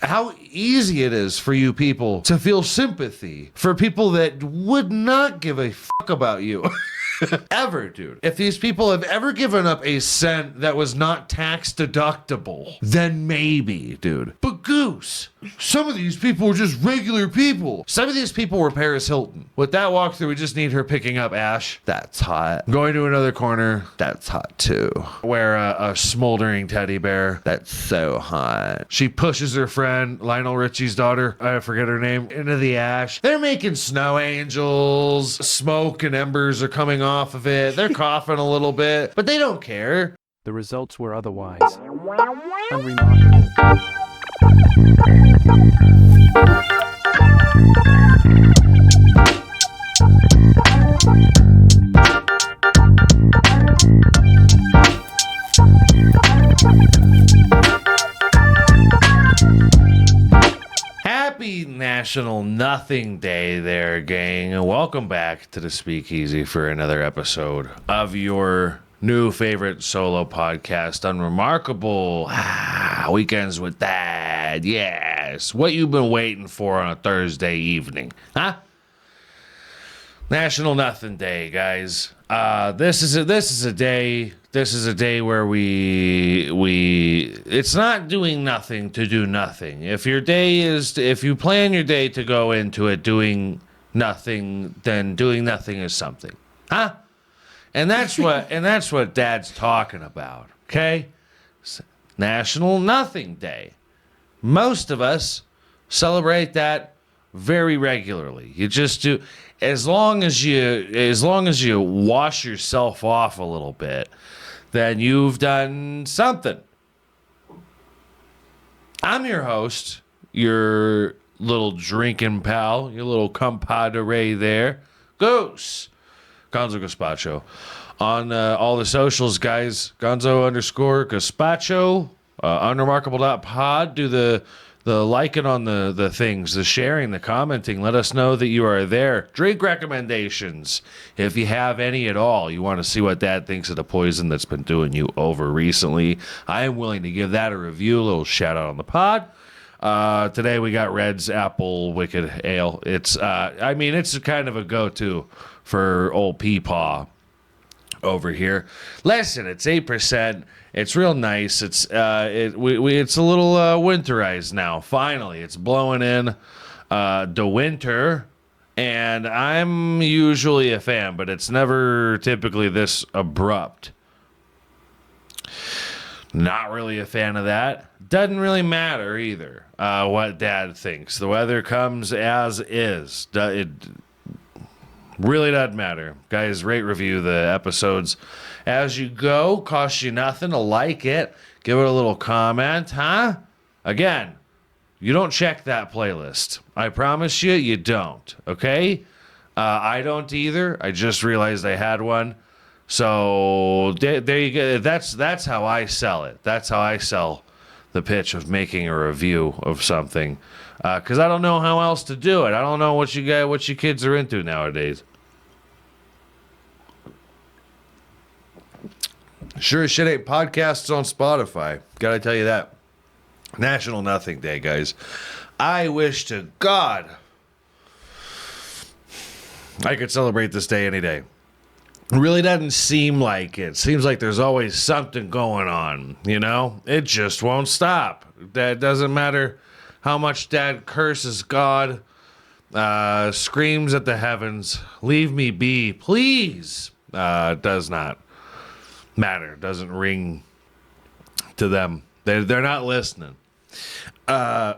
how easy it is for you people to feel sympathy for people that would not give a fuck about you. Ever, dude. If these people have ever given up a cent that was not tax deductible, then maybe, dude. But Goose, some of these people were just regular people. Some of these people were Paris Hilton. With that walkthrough, we just need her picking up Ash. That's hot. Going to another corner. That's hot too. Wear a smoldering teddy bear. That's so hot. She pushes her friend, Lionel Richie's daughter, I forget her name, into the ash. They're making snow angels. Smoke and embers are coming off of it. They're coughing a little bit, but they don't care. The results were otherwise unremarkable. Happy National Nothing Day there, gang. And welcome back to the Speakeasy for another episode of your new favorite solo podcast, Unremarkable. Weekends with Dad. Yes. What you've been waiting for on a Thursday evening, huh? National Nothing Day, guys. This is a day where we it's not doing nothing to do nothing. If you plan your day to go into it doing nothing, then doing nothing is something. Huh? And that's what Dad's talking about. Okay? National Nothing Day. Most of us celebrate that very regularly. You just do, as long as you wash yourself off a little bit, then you've done something. I'm your host, your little drinking pal, your little compadre there, Goose, Gonzo Gaspacho. On all the socials, guys, Gonzo_Gaspacho, unremarkable.pod. Do the liking on the things, the sharing, the commenting. Let us know that you are there. Drink recommendations, if you have any at all. You want to see what Dad thinks of the poison that's been doing you over recently. I am willing to give that a review. A little shout out on the pod. Today we got Red's Apple Wicked Ale. It's it's kind of a go-to for old Peepaw over here. Listen, it's 8%. It's real nice. It's it's a little winterized now. Finally, it's blowing in the winter, and I'm usually a fan, but it's never typically this abrupt. Not really a fan of that. Doesn't really matter either what Dad thinks. The weather comes as is. It really doesn't matter. Guys, rate, review the episodes as you go. Costs you nothing to like it. Give it a little comment, huh? Again, you don't check that playlist. I promise you, you don't, okay? I don't either. I just realized I had one. So there you go. That's how I sell it. That's how I sell the pitch of making a review of something. Because I don't know how else to do it. I don't know what you kids are into nowadays. Sure as shit ain't podcasts on Spotify. Gotta tell you that. National Nothing Day, guys. I wish to God I could celebrate this day any day. It really doesn't seem like it. Seems like there's always something going on, you know? It just won't stop. That doesn't matter how much Dad curses God, screams at the heavens, leave me be, please. Does not matter. Doesn't ring to them. They're not listening. I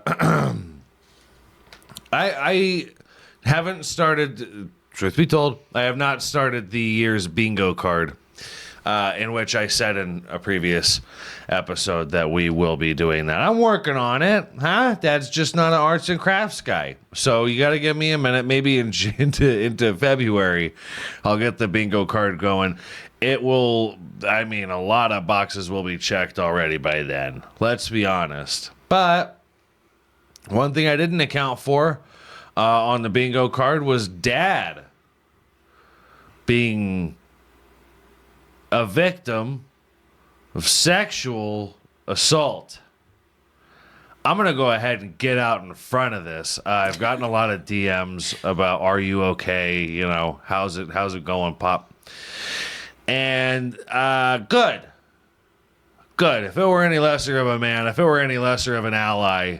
haven't started, truth be told, I have not started the year's bingo card, in which I said in a previous episode that we will be doing that. I'm working on it, huh? Dad's just not an arts and crafts guy. So you got to give me a minute, maybe into February, I'll get the bingo card going. It will, a lot of boxes will be checked already by then. Let's be honest. But one thing I didn't account for on the bingo card was Dad being a victim of sexual assault. I'm going to go ahead and get out in front of this. I've gotten a lot of DMs about, are you okay? You know, how's it going, Pop? And good. Good. If it were any lesser of a man, if it were any lesser of an ally,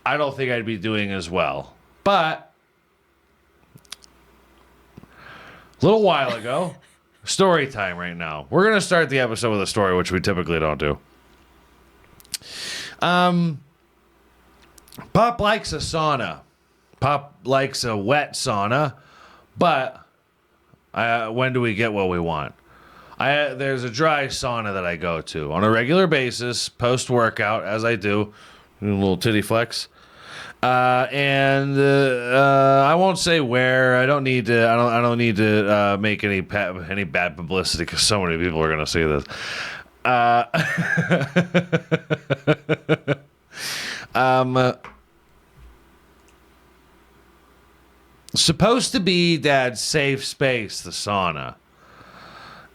I don't think I'd be doing as well. But a little while ago, story time right now. We're going to start the episode with a story, which we typically don't do. Pop likes a sauna. Pop likes a wet sauna. But when do we get what we want? There's a dry sauna that I go to on a regular basis, post-workout, as I do. A little titty flex. And I won't say where. I don't need to. I don't need to make any bad publicity because so many people are going to see this. Supposed to be Dad's safe space, the sauna.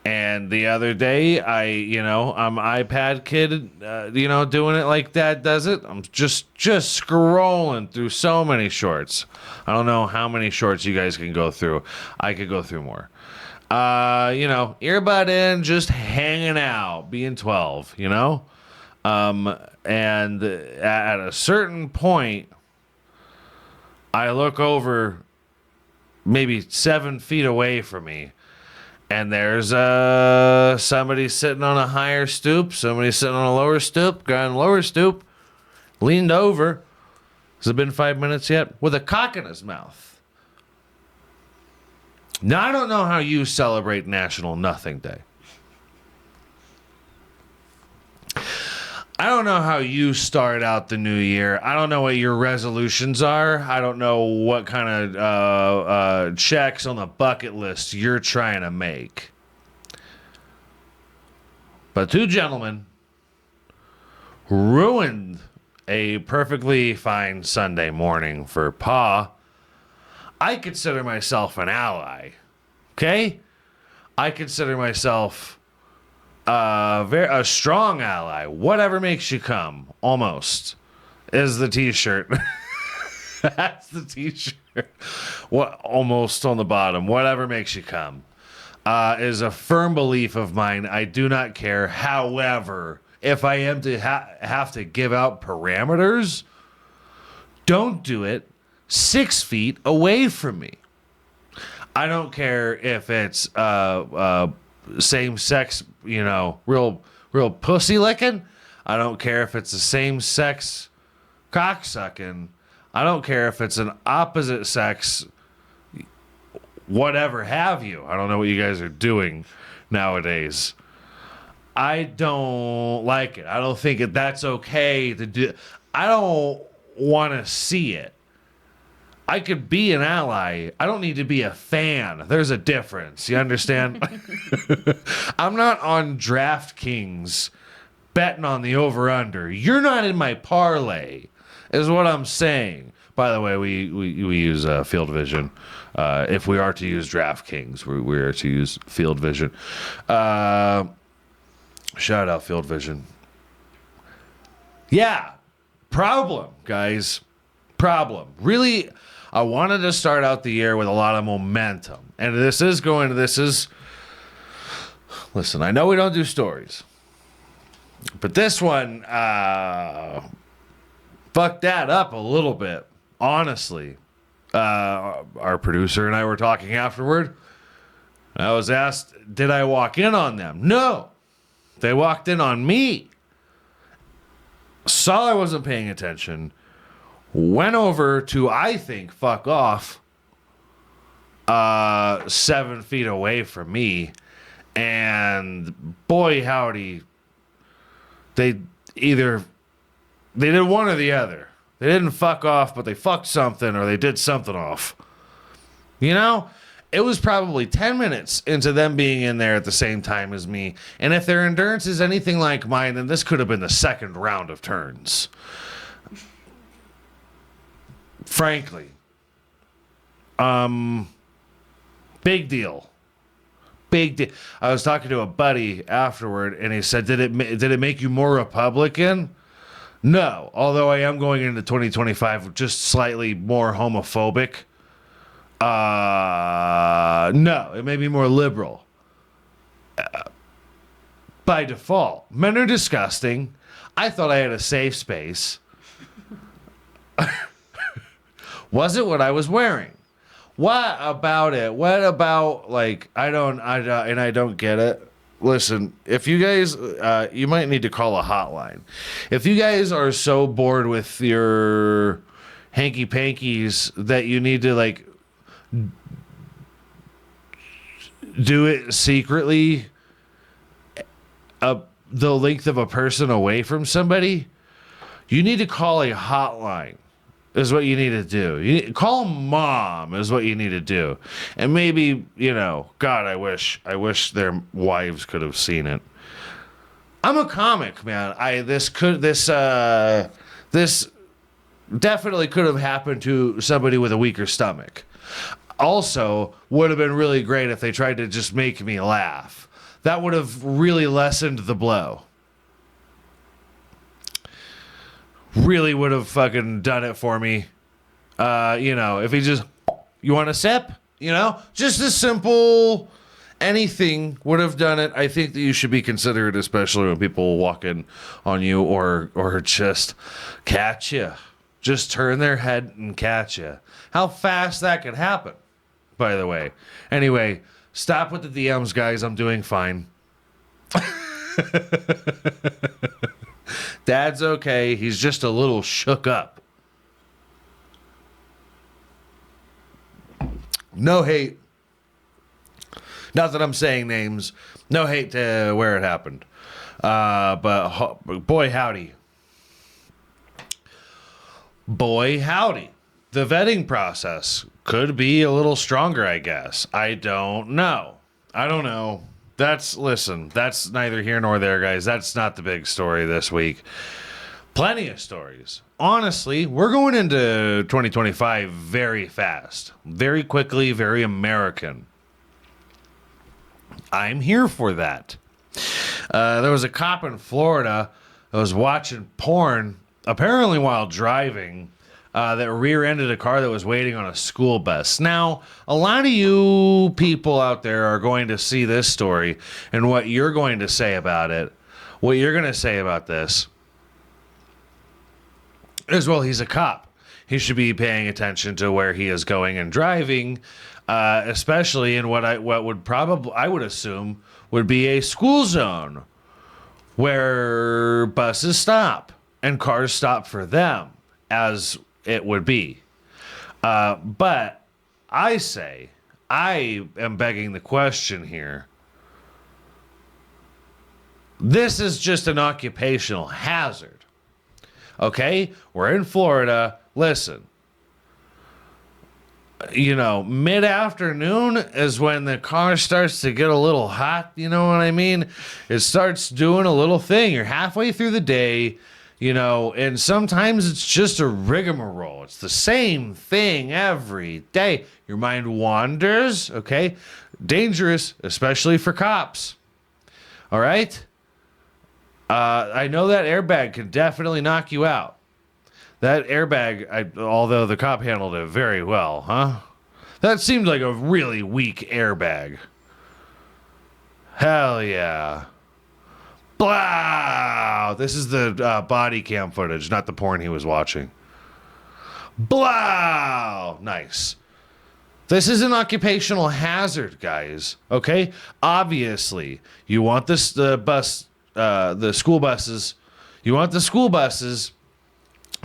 And the other day, I'm iPad kid, doing it like Dad does it. I'm just scrolling through so many shorts. I don't know how many shorts you guys can go through. I could go through more. Earbud in, just hanging out, being 12, And at a certain point, I look over maybe 7 feet away from me, and there's somebody sitting on a higher stoop, somebody sitting on a lower stoop, guy on the lower stoop, leaned over. Has it been 5 minutes yet? With a cock in his mouth. Now, I don't know how you celebrate National Nothing Day. I don't know how you start out the new year. I don't know what your resolutions are. I don't know what kind of checks on the bucket list you're trying to make. But two gentlemen ruined a perfectly fine Sunday morning for Pa. I consider myself an ally. Okay? I consider myself a strong ally. Whatever makes you come, almost, is the t-shirt. That's the t-shirt. What, almost on the bottom. Whatever makes you come is a firm belief of mine. I do not care. However, if I am to have to give out parameters, don't do it 6 feet away from me. I don't care if it's same sex, real pussy licking. I don't care if it's the same sex cock sucking. I don't care if it's an opposite sex, whatever have you. I don't know what you guys are doing nowadays. I don't like it. I don't think that's okay to do. I don't want to see it. I could be an ally. I don't need to be a fan. There's a difference. You understand? I'm not on DraftKings betting on the over-under. You're not in my parlay, is what I'm saying. By the way, we use Field Vision. If we are to use DraftKings, we are to use Field Vision. Shout out Field Vision. Yeah. Problem, guys. Problem. Really, I wanted to start out the year with a lot of momentum. And listen, I know we don't do stories, but this one fucked that up a little bit, honestly. Our producer and I were talking afterward. I was asked, did I walk in on them? No. They walked in on me. Saw I wasn't paying attention. Went over to, I think, fuck off 7 feet away from me. And boy, howdy, they did one or the other. They didn't fuck off, but they fucked something or they did something off. It was probably 10 minutes into them being in there at the same time as me. And if their endurance is anything like mine, then this could have been the second round of turns. Frankly. Big deal. Big deal. I was talking to a buddy afterward, and he said, did it make you more Republican? No, although I am going into 2025 just slightly more homophobic. No, it may be more liberal. By default, men are disgusting. I thought I had a safe space. Wasn't what I was wearing. What about it? What about, like, I don't get it. Listen, if you guys, you might need to call a hotline. If you guys are so bored with your hanky pankies that you need to, like, do it secretly, the length of a person away from somebody, you need to call a hotline. Is what you need to do. Call mom is what you need to do. And maybe, God, I wish their wives could have seen it. I'm a comic, man. This definitely could have happened to somebody with a weaker stomach. Also, would have been really great if they tried to just make me laugh. That would have really lessened the blow. Really would have fucking done it for me. If he just, you want a sip? Just a simple anything would have done it. I think that you should be considerate, especially when people walk in on you or just catch you. Just turn their head and catch you. How fast that could happen, by the way. Anyway, stop with the DMs, guys. I'm doing fine. Dad's okay. He's just a little shook up. No hate. Not that I'm saying names. No hate to where it happened. But boy, howdy. Boy, howdy. The vetting process could be a little stronger, I guess. I don't know. That's neither here nor there, guys. That's not the big story this week. Plenty of stories. Honestly, we're going into 2025 very fast, very quickly, very American. I'm here for that. There was a cop in Florida that was watching porn, apparently while driving, that rear-ended a car that was waiting on a school bus. Now, a lot of you people out there are going to see this story, and what you're going to say about it, what you're going to say about this is, well, he's a cop. He should be paying attention to where he is going and driving, especially in what I would assume would be a school zone where buses stop and cars stop for them, as it would be. But I am begging the question here. This is just an occupational hazard. Okay? We're in Florida. Listen. Mid-afternoon is when the car starts to get a little hot. You know what I mean? It starts doing a little thing. You're halfway through the day. And sometimes it's just a rigmarole. It's the same thing every day. Your mind wanders, okay? Dangerous, especially for cops. All right? I know that airbag can definitely knock you out. That airbag, although the cop handled it very well, huh? That seemed like a really weak airbag. Hell yeah. Blow! This is the body cam footage, not the porn he was watching. Blow! Nice. This is an occupational hazard, guys. Okay? Obviously, you want the school buses. You want the school buses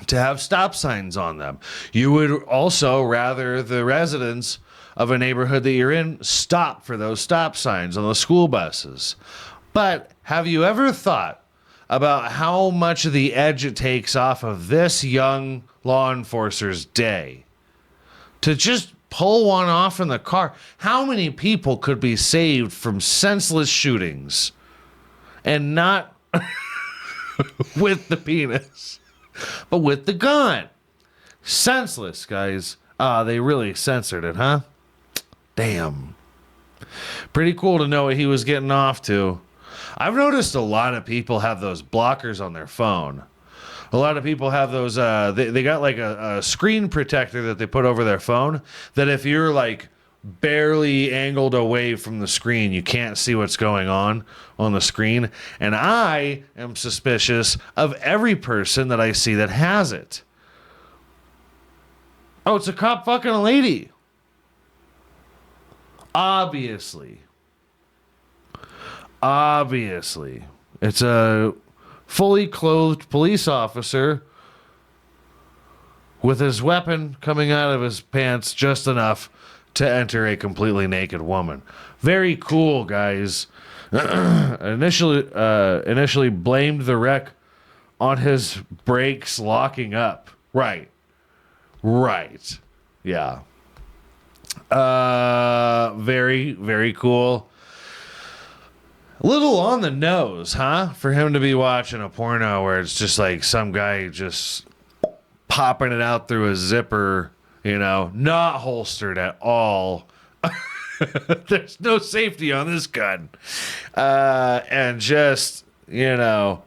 to have stop signs on them. You would also rather the residents of a neighborhood that you're in stop for those stop signs on the school buses. But have you ever thought about how much of the edge it takes off of this young law enforcer's day to just pull one off in the car? How many people could be saved from senseless shootings and not with the penis, but with the gun? Senseless, guys. They really censored it, huh? Damn. Pretty cool to know what he was getting off to. I've noticed a lot of people have those blockers on their phone. A lot of people have those, they got like a screen protector that they put over their phone that if you're like barely angled away from the screen, you can't see what's going on the screen. And I am suspicious of every person that I see that has it. Oh, it's a cop fucking a lady. Obviously. It's a fully clothed police officer with his weapon coming out of his pants just enough to enter a completely naked woman. Very cool, guys. Initially blamed the wreck on his brakes locking up. Right. Yeah. Very, very cool. A little on the nose, huh? For him to be watching a porno where it's just like some guy just popping it out through a zipper, not holstered at all. There's no safety on this gun. And just, little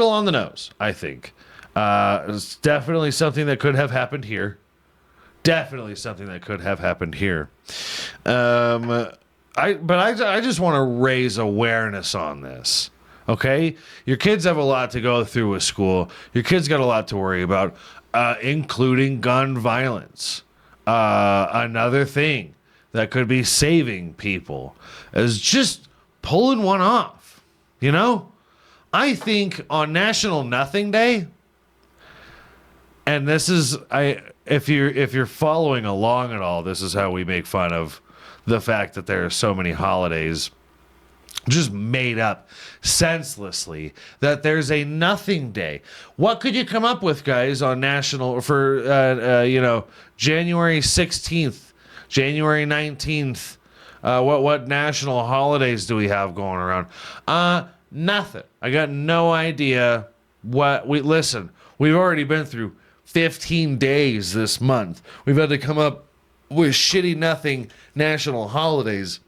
on the nose, I think. It's definitely something that could have happened here. I just want to raise awareness on this. Okay? Your kids have a lot to go through with school. Your kids got a lot to worry about, including gun violence. Another thing that could be saving people is just pulling one off. I think on National Nothing Day, and this is if you're following along at all, this is how we make fun of the fact that there are so many holidays just made up senselessly, that there's a nothing day. What could you come up with, guys, on January 16th, January 19th? What national holidays do we have going around? Nothing. I got no idea we've already been through 15 days this month. We've had to come up with shitty nothing national holidays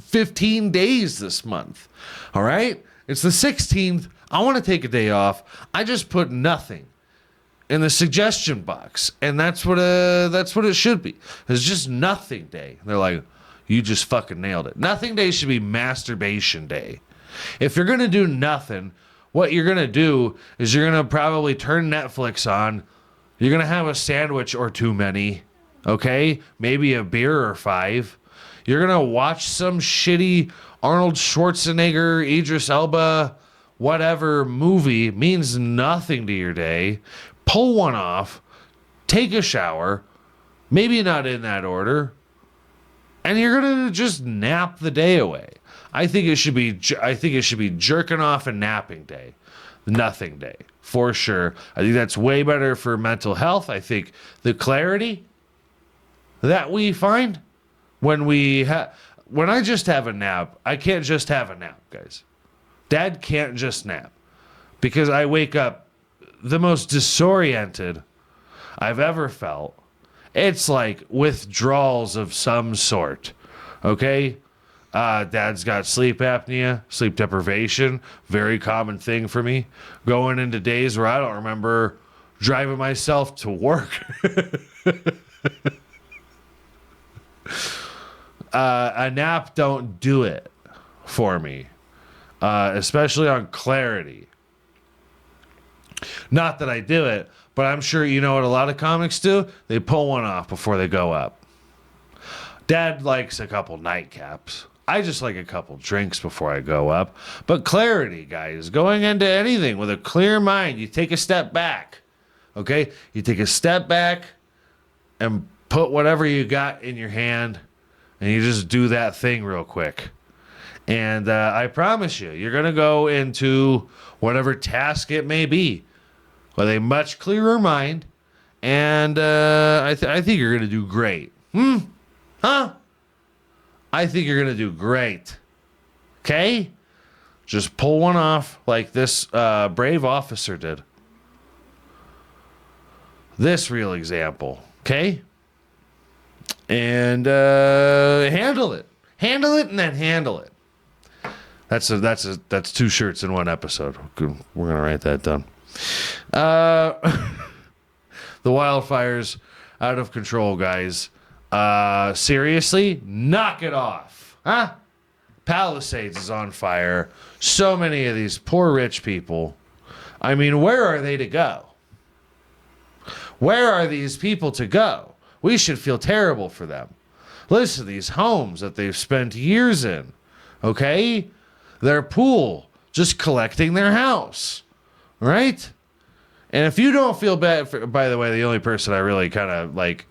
15 days this month. All right? It's the 16th. I want to take a day off. I just put nothing in the suggestion box, and that's what it should be. It's just nothing day. They're like, you just fucking nailed it. Nothing day should be masturbation day. If you're going to do nothing, what you're going to do is you're going to probably turn Netflix on. You're going to have a sandwich or too many. Okay? Maybe a beer or 5. You're going to watch some shitty Arnold Schwarzenegger, Idris Elba, whatever movie. Means nothing to your day. Pull one off. Take a shower. Maybe not in that order. And you're going to just nap the day away. I think it should be jerking off and napping day. Nothing day. For sure. I think that's way better for mental health. I think the clarity that we find when I just have a nap, I can't just have a nap, guys. Dad can't just nap because I wake up the most disoriented I've ever felt. It's like withdrawals of some sort. Okay? Dad's got sleep apnea, sleep deprivation, very common thing for me. Going into days where I don't remember driving myself to work. A nap don't do it for me, especially on clarity. Not that I do it, but I'm sure you know what a lot of comics do? They pull one off before they go up. Dad likes a couple nightcaps. I just like a couple drinks before I go up. But clarity, guys, going into anything with a clear mind, you take a step back. Okay? You take a step back and put whatever you got in your hand, and you just do that thing real quick. And I promise you, you're going to go into whatever task it may be with a much clearer mind, and I think you're going to do great. Huh? I think you're going to do great. Okay? Just pull one off like this brave officer did. This real example. Okay? And handle it. Handle it and then handle it. That's 2 shirts in one episode. We're going to write that down. Uh, the wildfires out of control, guys. Seriously, knock it off, huh? Palisades is on fire. So many of these poor rich people. I mean, where are they to go? Where are these people to go? We should feel terrible for them. Listen to these homes that they've spent years in, okay? Their pool, just collecting their house, right? And if you don't feel bad, by the way, the only person I really kind of like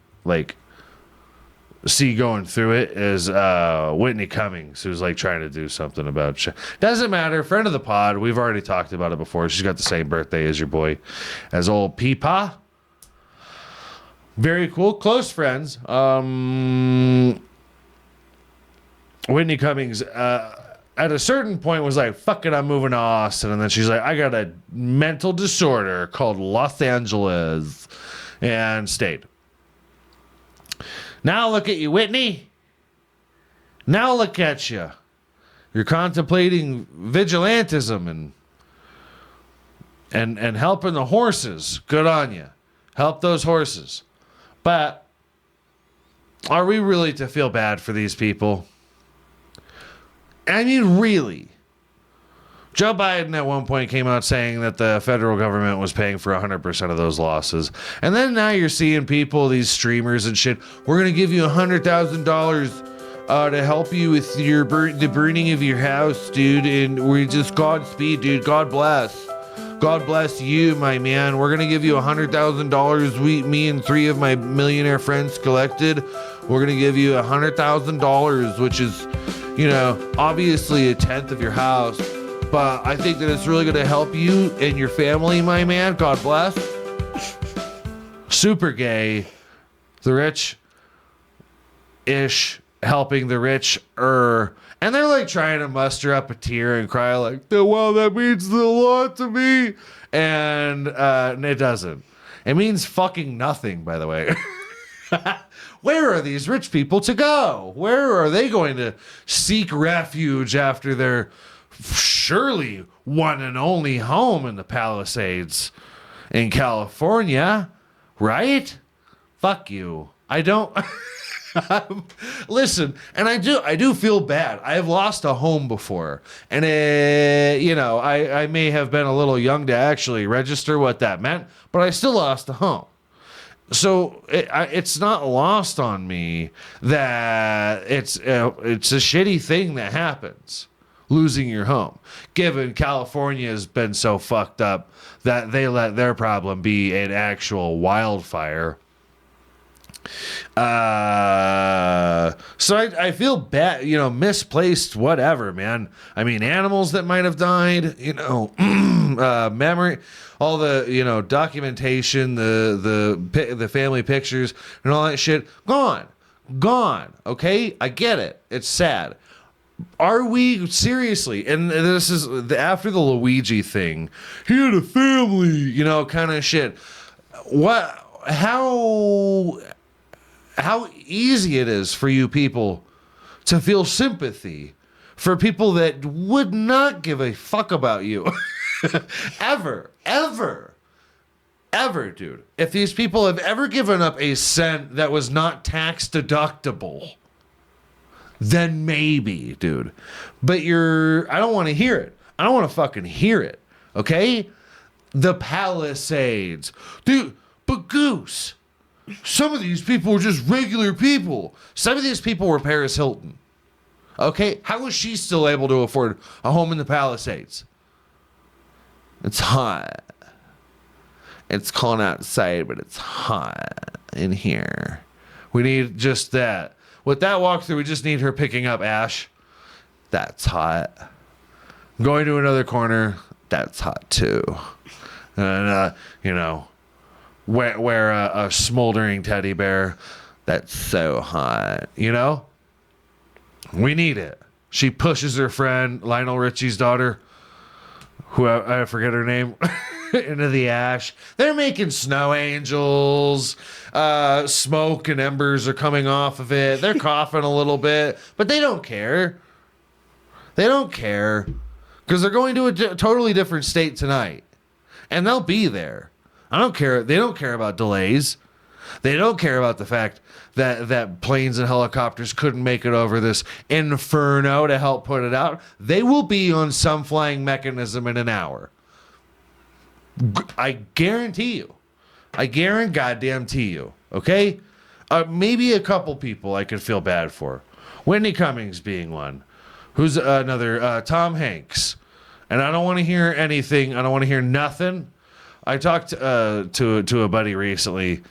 see going through it is Whitney Cummings, who's like trying to do something about shit. Doesn't matter. Friend of the pod. We've already talked about it before. She's got the same birthday as your boy, as old Peepa. Very cool. Close friends. Whitney Cummings at a certain point was like, fuck it, I'm moving to Austin. And then she's like, I got a mental disorder called Los Angeles. And stayed. Now look at you, Whitney. Now look at you. You're contemplating vigilantism and helping the horses. Good on you. Help those horses. But are we really to feel bad for these people? I mean, really? Joe Biden at one point came out saying that the federal government was paying for 100% of those losses. And then now you're seeing people, these streamers and shit, we're going to give you $100,000 to help you with the burning of your house, dude. And we're just Godspeed, dude. God bless. God bless you, my man. We're going to give you $100,000. Me and 3 of my millionaire friends collected. We're going to give you $100,000, which is, you know, obviously a tenth of your house. But I think that it's really going to help you and your family, my man. God bless. Super gay. The rich-ish helping the rich-er. And they're like trying to muster up a tear and cry like, well, that means a lot to me. And it doesn't. It means fucking nothing, by the way. Where are these rich people to go? Where are they going to seek refuge after their surely one and only home in the Palisades in California? Right? Fuck you. I don't... Listen, and I do feel bad. I have lost a home before, and I may have been a little young to actually register what that meant, but I still lost a home. So it's not lost on me that it's a shitty thing that happens, losing your home. Given California has been so fucked up that they let their problem be an actual wildfire. So I feel bad, misplaced, whatever, man. I mean, animals that might have died, memory, all the, documentation, the family pictures and all that shit, gone. Okay. I get it. It's sad. Are we seriously? And this is after the Luigi thing. He had a family, kind of shit. How easy it is for you people to feel sympathy for people that would not give a fuck about you. Ever, dude. If these people have ever given up a cent that was not tax deductible, then maybe, dude. But I don't want to hear it. I don't want to fucking hear it. Okay? The Palisades. Dude, but Goose, some of these people were just regular people. Some of these people were Paris Hilton. Okay? How was she still able to afford a home in the Palisades? It's hot. It's cold outside, but it's hot in here. We need just that. With that walkthrough, we just need her picking up Ash. That's hot. Going to another corner. That's hot too. And, wear a smoldering teddy bear. That's so hot. We need it. She pushes her friend, Lionel Richie's daughter, who I forget her name, into the ash. They're making snow angels. Smoke and embers are coming off of it. They're coughing a little bit, but they don't care. They don't care because they're going to a totally different state tonight. and they'll be there. I don't care. They don't care about delays. They don't care about the fact that planes and helicopters couldn't make it over this inferno to help put it out. They will be on some flying mechanism in an hour. I guarantee you. I guarantee you. Okay? Maybe a couple people I could feel bad for. Whitney Cummings being one. Who's another? Tom Hanks. And I don't want to hear anything. I don't want to hear nothing. I talked to a buddy recently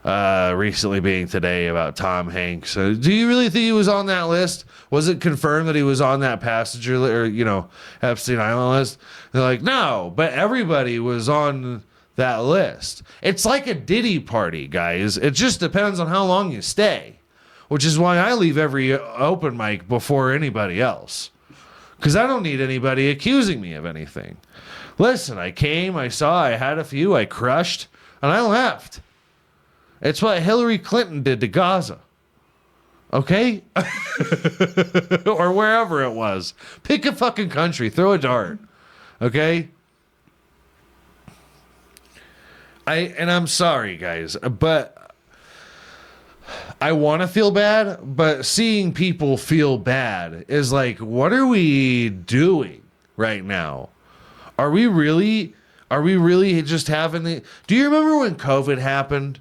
being today about Tom Hanks. Do you really think he was on that list? Was it confirmed that he was on that passenger or Epstein Island list? They're like, no, but everybody was on that list. It's like a Diddy party, guys. It just depends on how long you stay, which is why I leave every open mic before anybody else, because I don't need anybody accusing me of anything. Listen, I came, I saw, I had a few, I crushed, and I left. It's what Hillary Clinton did to Gaza. Okay? Or wherever it was. Pick a fucking country, throw a dart. Okay? I'm sorry, guys, but I want to feel bad, but seeing people feel bad is like, what are we doing right now? Are we really just having do you remember when COVID happened?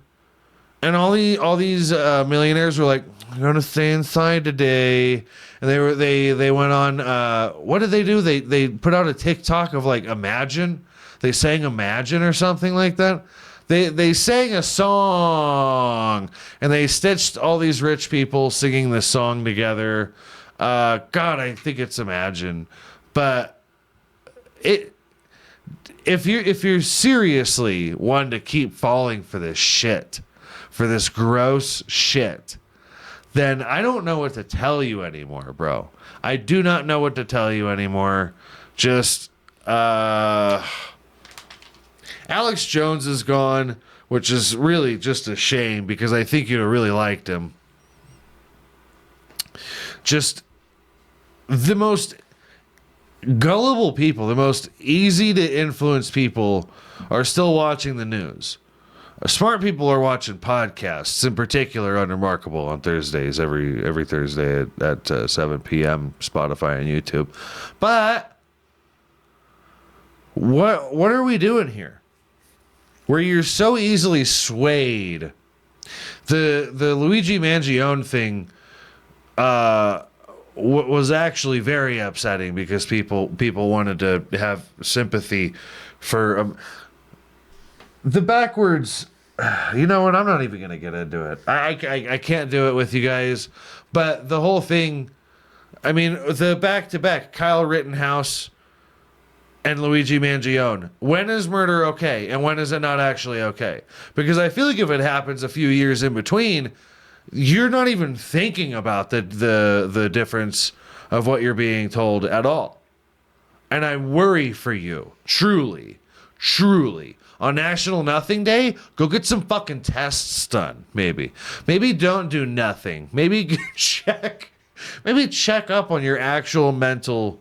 And all these millionaires were like, I'm gonna stay inside today, and they went on. What did they do? They put out a TikTok of like Imagine. They sang Imagine or something like that. They sang a song and they stitched all these rich people singing this song together. God, I think it's Imagine, but if you're seriously wanting to keep falling for this shit, for this gross shit, then I don't know what to tell you anymore, bro. I do not know what to tell you anymore. Just Alex Jones is gone, which is really just a shame because I think you'd have really liked him. Just the most gullible people, the most easy to influence people are still watching the news. Smart people are watching podcasts, in particular Unremarkable on Thursdays, every Thursday at 7 p.m. Spotify and YouTube. But what are we doing here? Where you're so easily swayed. The Luigi Mangione thing was actually very upsetting because people wanted to have sympathy for the backwards. You know what? I'm not even going to get into it. I can't do it with you guys. But the whole thing, I mean, the back-to-back, Kyle Rittenhouse and Luigi Mangione. When is murder okay? And when is it not actually okay? Because I feel like if it happens a few years in between, you're not even thinking about the difference of what you're being told at all. And I worry for you. Truly. On National Nothing Day, go get some fucking tests done, maybe. Maybe don't do nothing. Maybe check up on your actual mental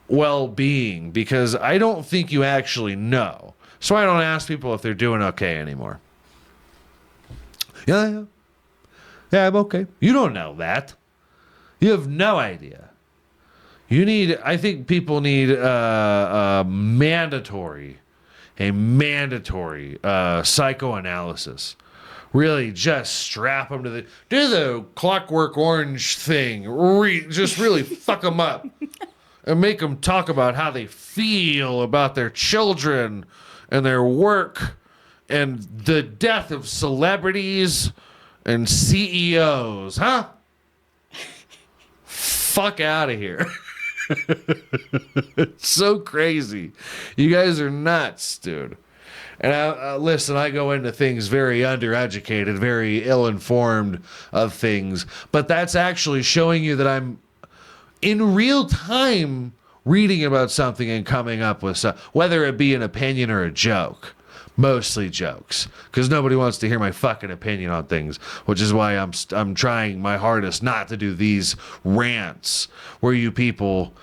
well-being, because I don't think you actually know. So I don't ask people if they're doing okay anymore. Yeah, I'm okay. You don't know that. You have no idea. I think people need a mandatory psychoanalysis. Really just strap them to do the Clockwork Orange thing. Just really fuck them up and make them talk about how they feel about their children and their work and the death of celebrities and CEOs, huh? Fuck out of here. It's so crazy. You guys are nuts, dude. And listen, I go into things very undereducated, very ill-informed of things, but that's actually showing you that I'm in real time reading about something and coming up with whether it be an opinion or a joke. Mostly jokes, because nobody wants to hear my fucking opinion on things, which is why I'm trying my hardest not to do these rants where you people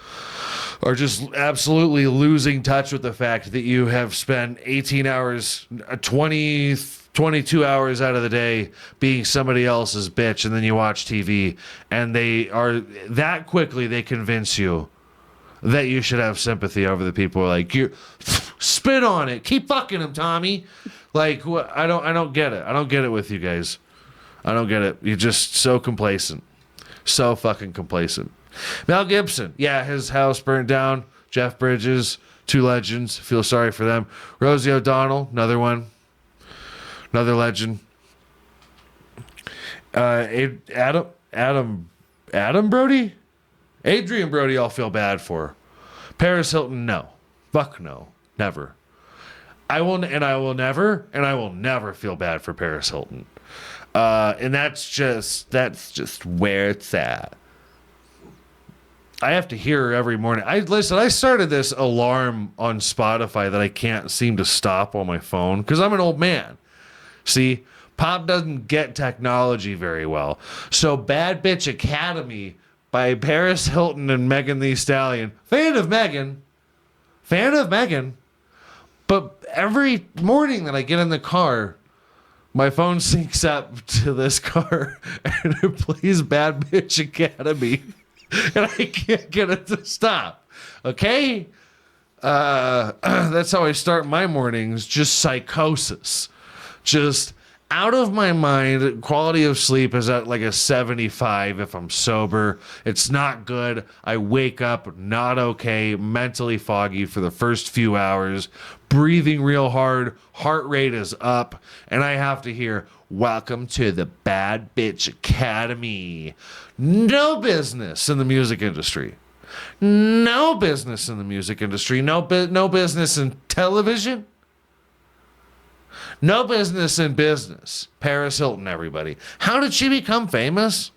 are just absolutely losing touch with the fact that you have spent 18 hours, 22 hours out of the day being somebody else's bitch, and then you watch TV, and they are that quickly they convince you that you should have sympathy over the people who are like, you spit on it, keep fucking him, Tommy. Like, I don't get it. I don't get it with you guys. I don't get it. You're just so complacent. So fucking complacent. Mel Gibson. Yeah, his house burned down. Jeff Bridges. Two legends. Feel sorry for them. Rosie O'Donnell. Another one. Another legend. Adam Brody? Adrian Brody I'll feel bad for. Paris Hilton, no. Fuck no. Never. I will never feel bad for Paris Hilton. And that's just where it's at. I have to hear her every morning. I started this alarm on Spotify that I can't seem to stop on my phone because I'm an old man. See, Pop doesn't get technology very well. So Bad Bitch Academy by Paris Hilton and Megan Thee Stallion. Fan of Megan. But every morning that I get in the car, my phone syncs up to this car and it plays Bad Bitch Academy. And I can't get it to stop. Okay? That's how I start my mornings. Just psychosis. Just out of my mind. Quality of sleep is at like a 75 if I'm sober. It's not good. I wake up not okay, mentally foggy for the first few hours, breathing real hard, heart rate is up, and I have to hear, "Welcome to the Bad Bitch Academy." No business in the music industry. No business in the music industry. No business in television. No business in business. Paris Hilton, everybody. How did she become famous?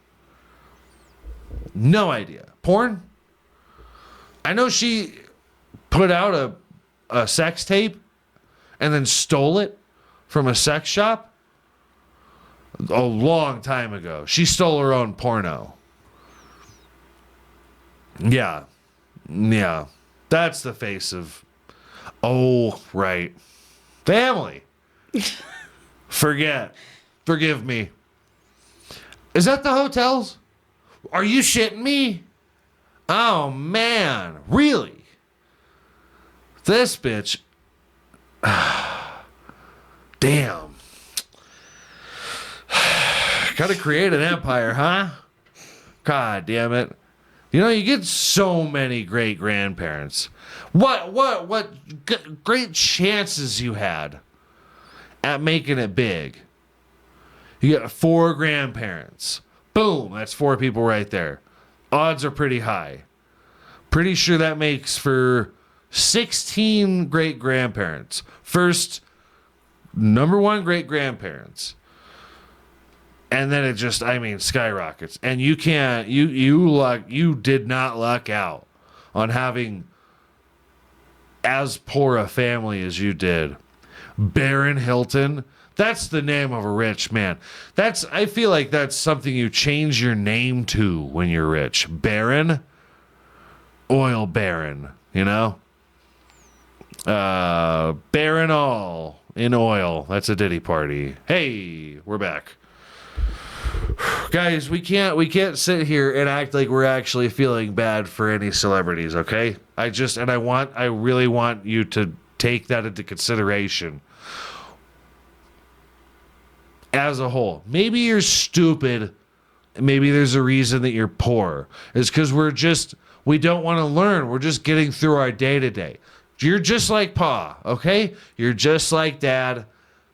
No idea. Porn? I know she put out a sex tape and then stole it from a sex shop a long time ago. She stole her own porno. Yeah. That's the face of... Oh, right. Family. Forgive me. Is that the hotels? Are you shitting me? Oh, man. Really? This bitch... Damn. Gotta create an empire, huh? God damn it. You know, you get so many great grandparents. What great chances you had at making it big. You got 4 grandparents. Boom, that's 4 people right there. Odds are pretty high. Pretty sure that makes for 16 great grandparents. First, number 1 great grandparents. And then it just, skyrockets. And you can't, you did not luck out on having as poor a family as you did. Baron Hilton, that's the name of a rich man. I feel like that's something you change your name to when you're rich. Baron, oil baron, you know? Baron all in oil. That's a Diddy party. Hey, we're back. Guys, we can't sit here and act like we're actually feeling bad for any celebrities, okay? I really want you to take that into consideration. As a whole, maybe you're stupid. Maybe there's a reason that you're poor. It's because we don't want to learn. We're just getting through our day to day. You're just like Pa, okay? You're just like Dad.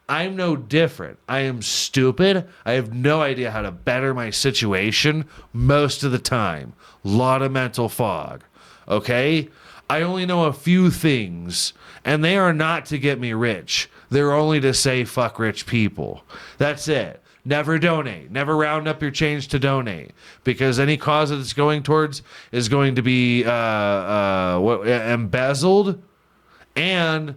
I'm no different. I am stupid. I have no idea how to better my situation most of the time. Lot of mental fog, okay? I only know a few things, and they are not to get me rich. They're only to say fuck rich people. That's it. Never donate. Never round up your change to donate, because any cause that it's going towards is going to be embezzled, and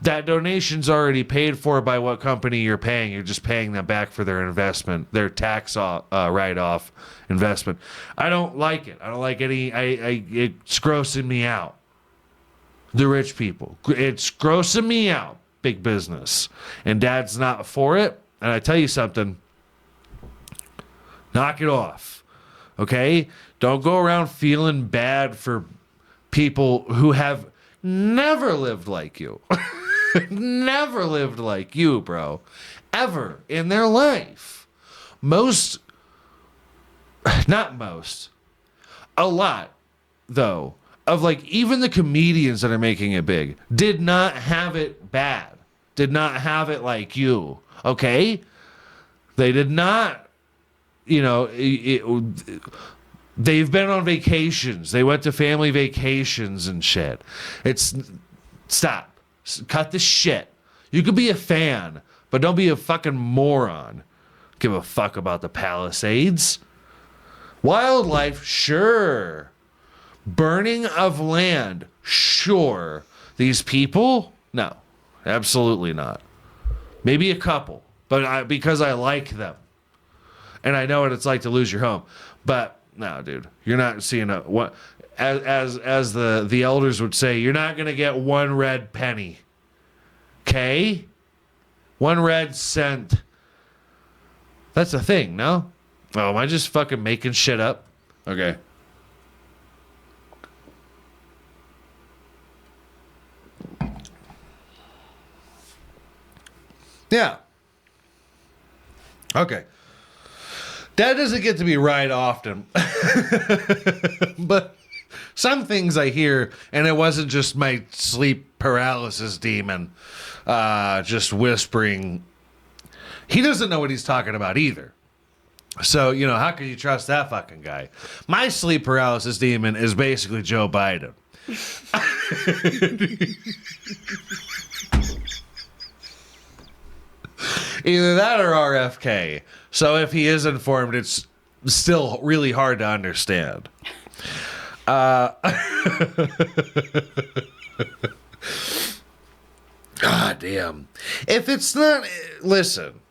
that donation's already paid for by what company you're paying. You're just paying them back for their investment, their tax write-off investment. I don't like it. I don't like any. It's grossing me out. The rich people. It's grossing me out. Big business. And Dad's not for it. And I tell you something. Knock it off. Okay? Don't go around feeling bad for people who have never lived like you. Never lived like you, bro. Ever in their life. Not most. A lot, though, of like even the comedians that are making it big did not have it bad. Did not have it like you. Okay? They did not, they've been on vacations. They went to family vacations and shit. Stop. Cut the shit. You could be a fan, but don't be a fucking moron. Give a fuck about the Palisades. Wildlife, sure. Burning of land, sure. These people? No, absolutely not. Maybe a couple, but because I like them. And I know what it's like to lose your home. But no, dude, you're not seeing what as the elders would say, you're not gonna get one red penny. Okay? 1 red cent. That's a thing, no? Oh, am I just fucking making shit up? Okay. Yeah. Okay. That doesn't get to be right often. But some things I hear, and it wasn't just my sleep paralysis demon just whispering. He doesn't know what he's talking about either. So, how can you trust that fucking guy? My sleep paralysis demon is basically Joe Biden. Either that or RFK. So if he is informed, it's still really hard to understand. God damn. If it's not... Listen.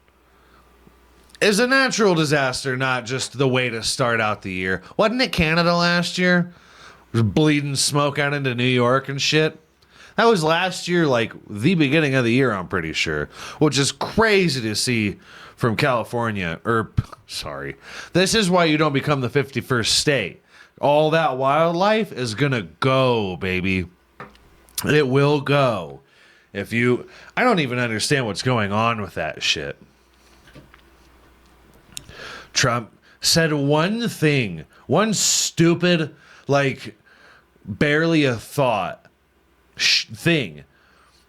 Is a natural disaster not just the way to start out the year? Wasn't it Canada last year? Bleeding smoke out into New York and shit? That was last year, like the beginning of the year, I'm pretty sure. Which is crazy to see from California. This is why you don't become the 51st state. All that wildlife is gonna go, baby. It will go. I don't even understand what's going on with that shit. Trump said one thing, one stupid, like barely a thought thing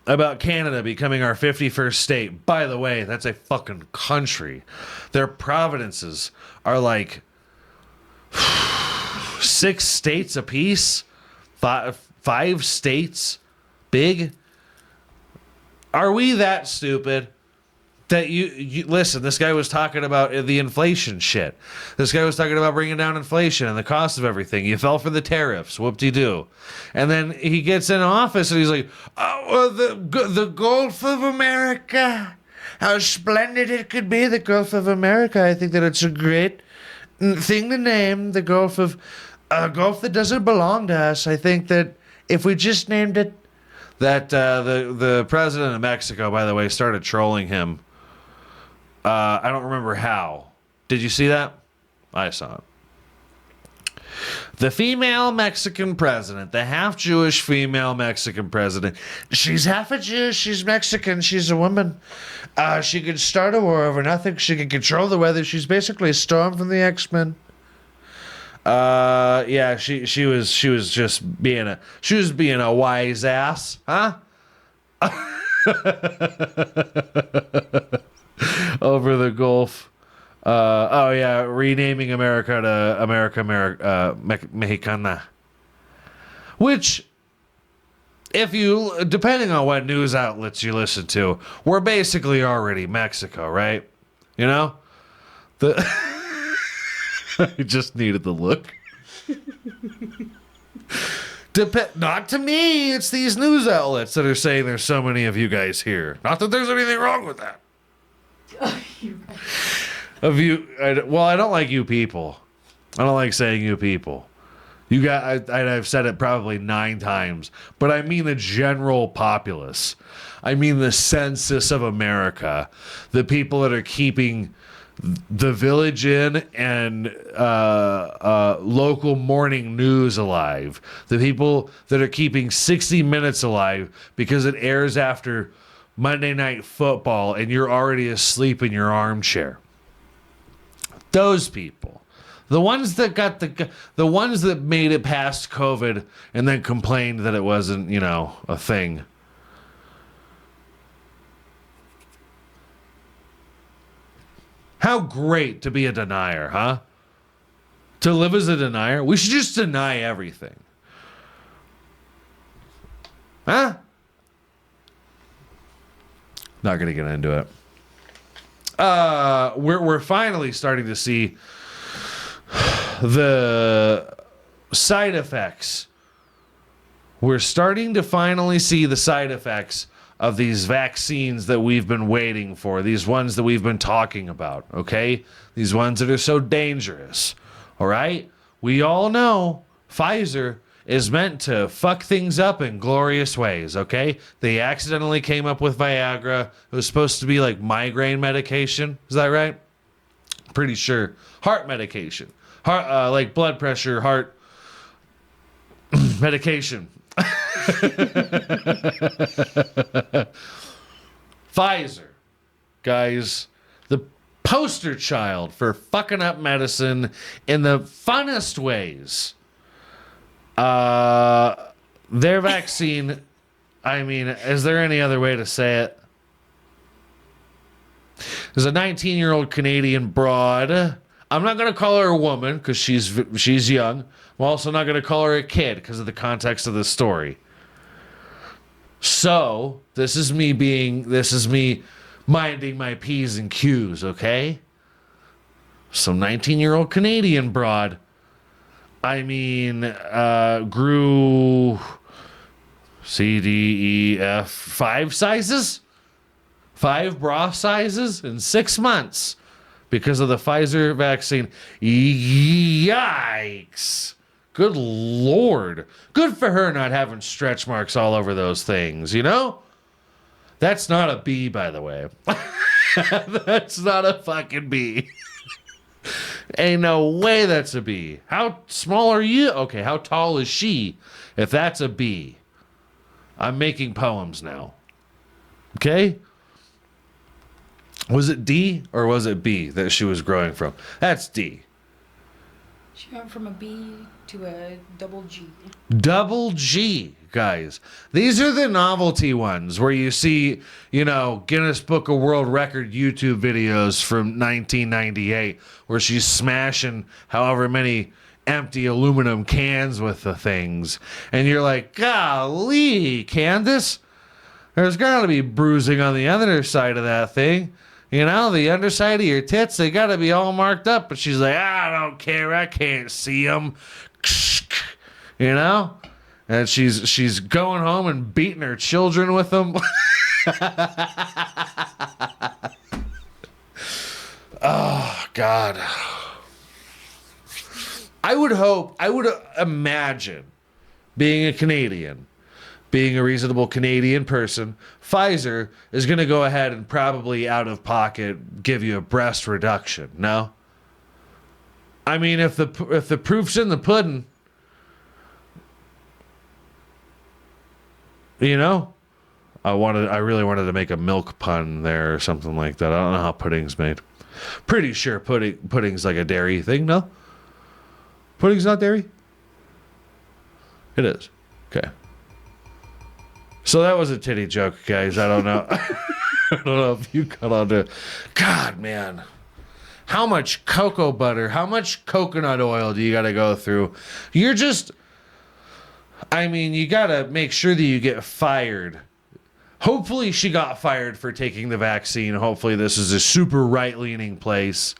about Canada becoming our 51st state. By the way, that's a fucking country. Their provinces are like 6 states apiece, 5 states big. Are we that stupid? That you listen, this guy was talking about the inflation shit. This guy was talking about bringing down inflation and the cost of everything. You fell for the tariffs. Whoop-de-doo. And then he gets in office and he's like, the Gulf of America. How splendid it could be, the Gulf of America. I think that it's a great thing to name, the Gulf of... a Gulf that doesn't belong to us. I think that if we just named it... That the president of Mexico, by the way, started trolling him. I don't remember how. Did you see that? I saw it. The female Mexican president, the half-Jewish female Mexican president. She's half a Jew, she's Mexican, she's a woman. She could start a war over nothing. She can control the weather. She's basically Storm from the X-Men. Yeah, she was just being a wise ass, huh? Over the Gulf. Renaming America to America Mexicana. Which, depending on what news outlets you listen to, we're basically already Mexico, right? I just needed the look. Not to me. It's these news outlets that are saying there's so many of you guys here. Not that there's anything wrong with that. Of you, well, I don't like you people. I don't like saying you people. You got. I've said it probably 9 times, but I mean the general populace. I mean the census of America, the people that are keeping the Village Inn and local morning news alive, the people that are keeping 60 Minutes alive because it airs after Monday Night Football and you're already asleep in your armchair. Those people, the ones that got the ones that made it past COVID and then complained that it wasn't, a thing. How great to be a denier, huh? To live as a denier? We should just deny everything. Huh? Not going to get into it. We're finally starting to see the side effects. We're starting to finally see the side effects of these vaccines that we've been waiting for, these ones that we've been talking about, okay? These ones that are so dangerous, all right? We all know Pfizer is meant to fuck things up in glorious ways, okay? They accidentally came up with Viagra. It was supposed to be like migraine medication. Is that right? Pretty sure. Heart medication. Heart, like blood pressure, heart medication. Pfizer, guys, the poster child for fucking up medicine in the funnest ways. Their vaccine, I mean, is there any other way to say it? There's a 19-year-old Canadian broad. I'm not going to call her a woman because she's young. I'm also not going to call her a kid because of the context of the story. So, this is me minding my P's and Q's, okay? Some 19-year-old Canadian broad. I mean, grew C, D, E, F, 5 sizes? 5 bra sizes in 6 months because of the Pfizer vaccine. Yikes. Good Lord. Good for her not having stretch marks all over those things, That's not a B, by the way. That's not a fucking B. Ain't no way that's a B. How small are you? Okay, how tall is she? If that's a B. I'm making poems now. Okay? Was it D or was it B that she was growing from? That's D. She went from a B to a double G. Double G, guys. These are the novelty ones where you see, Guinness Book of World Record YouTube videos from 1998 where she's smashing however many empty aluminum cans with the things. And you're like, golly, Candace, there's got to be bruising on the other side of that thing. The underside of your tits, they got to be all marked up. But she's like, I don't care. I can't see them. And she's going home and beating her children with them. Oh, God. I would imagine being a Canadian, being a reasonable Canadian person, Pfizer is going to go ahead and probably out of pocket give you a breast reduction. No? I mean, if the proof's in the pudding, I really wanted to make a milk pun there or something like that. I don't know how pudding's made. Pretty sure pudding's like a dairy thing, no? Pudding's not dairy? It is. Okay. So that was a titty joke, guys. I don't know. I don't know if you got on to... God, man. How much cocoa butter, how much coconut oil do you got to go through? You got to make sure that you get fired. Hopefully she got fired for taking the vaccine. Hopefully this is a super right-leaning place.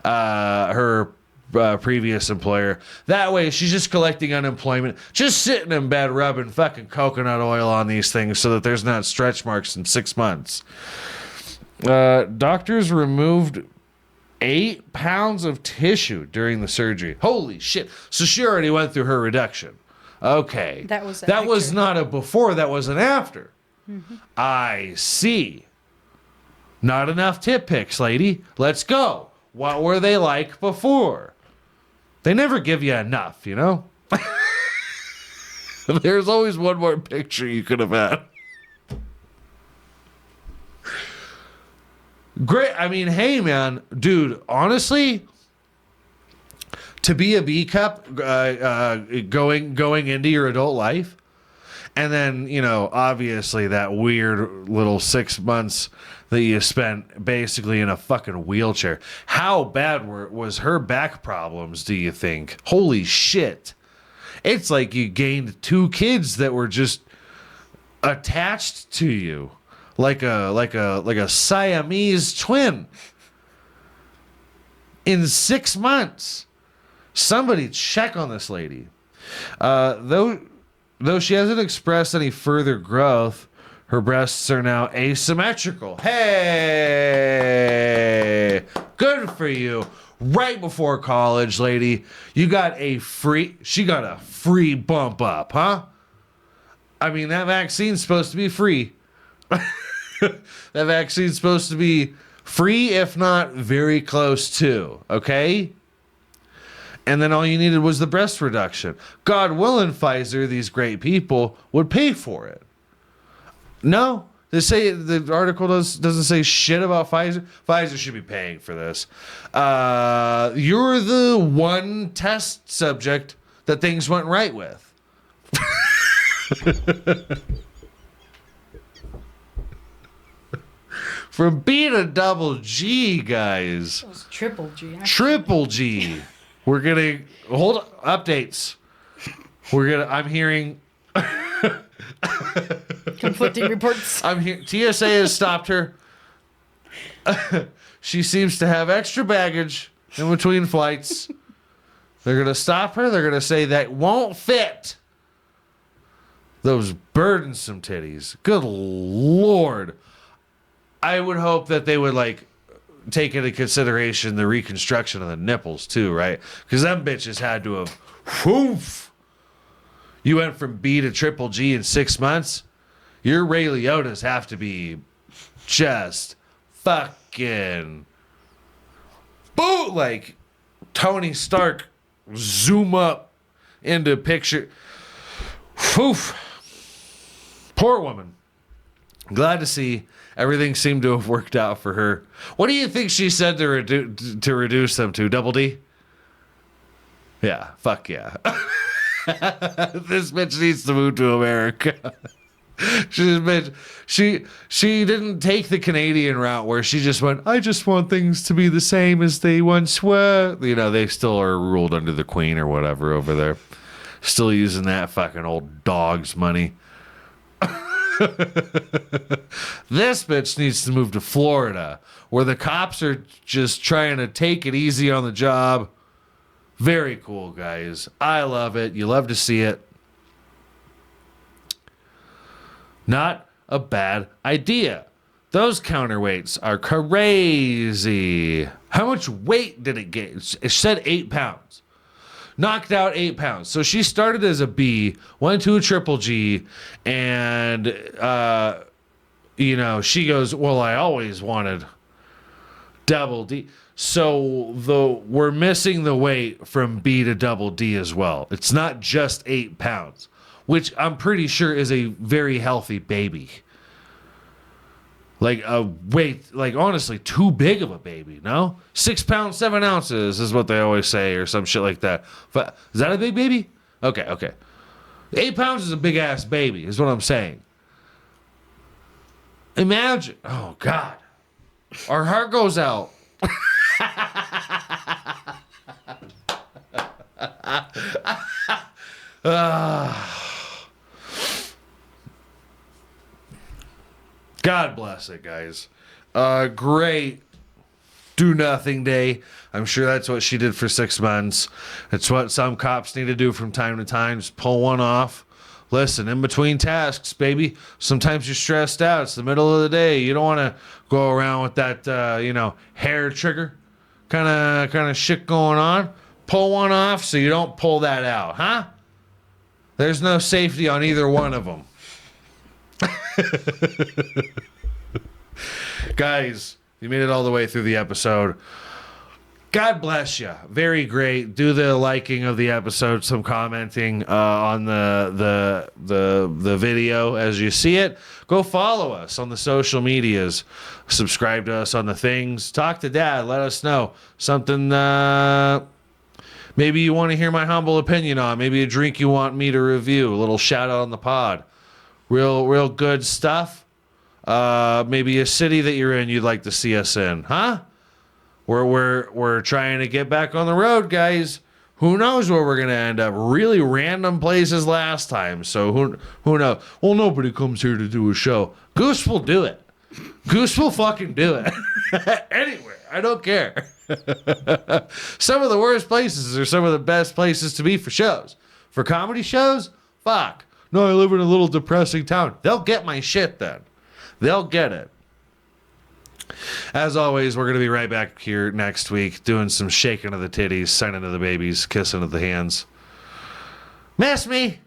Her previous employer. That way, she's just collecting unemployment, just sitting in bed rubbing fucking coconut oil on these things so that there's not stretch marks in 6 months. Doctors removed 8 pounds of tissue during the surgery. Holy shit. So she already went through her reduction. Okay. That was was not a before, that was an after. I see. Not enough tip pics, lady. Let's go. What were they like before? They never give you enough, you know? There's always one more picture you could have had. Great. I mean, hey, man, dude, honestly, to be a B cup going into your adult life, and then, you know, obviously that weird little 6 months that you spent basically in a fucking wheelchair. How bad was her back problems, do you think? Holy shit. It's like you gained 2 kids that were just attached to you. Like a Siamese twin. In 6 months. Somebody check on this lady. Though she hasn't expressed any further growth, her breasts are now asymmetrical. Hey! Good for you. Right before college, lady, she got a free bump up, huh? I mean, that vaccine's supposed to be free. That vaccine's supposed to be free, if not very close to, okay? And then all you needed was the breast reduction. God willing, Pfizer, these great people, would pay for it. No, they say the article doesn't say shit about Pfizer. Pfizer should be paying for this. You're the one test subject that things went right with. From B to double G, guys. It was triple G. Actually. Triple G. We're getting updates. I'm hearing Conflicting reports. I'm here. TSA has stopped her. She seems to have extra baggage in between flights. They're gonna stop her. They're gonna say that won't fit. Those burdensome titties. Good Lord. I would hope that they would take into consideration the reconstruction of the nipples too, right? Because them bitches had to have, whoof. You went from B to triple G in 6 months. Your Ray Liotta's have to be just fucking boot, like Tony Stark. Zoom up into picture. Woof. Poor woman. Glad to see everything seemed to have worked out for her. What do you think she said to reduce them to? Double D? Yeah. Fuck yeah. This bitch needs to move to America. She didn't take the Canadian route where she just went, I just want things to be the same as they once were. You know, they still are ruled under the Queen or whatever over there. Still using that fucking old dog's money. This bitch needs to move to Florida, where the cops are just trying to take it easy on the job. Very cool, guys. I love it. You love to see it. Not a bad idea. Those counterweights are crazy. How much weight did it get? It said 8 pounds. Knocked out 8 pounds. So she started as a B, went to a triple G, and, she goes, well, I always wanted double D. So we're missing the weight from B to double D as well. It's not just 8 pounds, which I'm pretty sure is a very healthy baby. Honestly, too big of a baby, no? 6 pounds, 7 ounces is what they always say, or some shit like that. But is that a big baby? Okay. 8 pounds is a big ass baby, is what I'm saying. Imagine. Oh, God. Our heart goes out. God bless it, guys. Great do nothing day. I'm sure that's what she did for 6 months. It's what some cops need to do from time to time. Just pull one off. Listen, in between tasks, baby, sometimes you're stressed out. It's the middle of the day. You don't want to go around with that, hair trigger kind of shit going on. Pull one off so you don't pull that out, huh? There's no safety on either one of them. Guys, you made it all the way through the episode. God bless you. Very great. Do the liking of the episode, some commenting on the video as you see it. Go follow us on the social medias. Subscribe to us on the things. Talk to Dad. Let us know something. Maybe you want to hear my humble opinion on. Maybe a drink you want me to review. A little shout out on the pod. Real good stuff. Maybe a city that you're in you'd like to see us in, huh? We're trying to get back on the road, guys. Who knows where we're gonna end up? Really random places last time. So who knows? Well, nobody comes here to do a show. Goose will do it. Goose will fucking do it. Anywhere. I don't care. Some of the worst places are some of the best places to be for shows. For comedy shows, fuck. No, I live in a little depressing town. They'll get my shit then. They'll get it. As always, we're going to be right back here next week doing some shaking of the titties, signing of the babies, kissing of the hands. Miss me!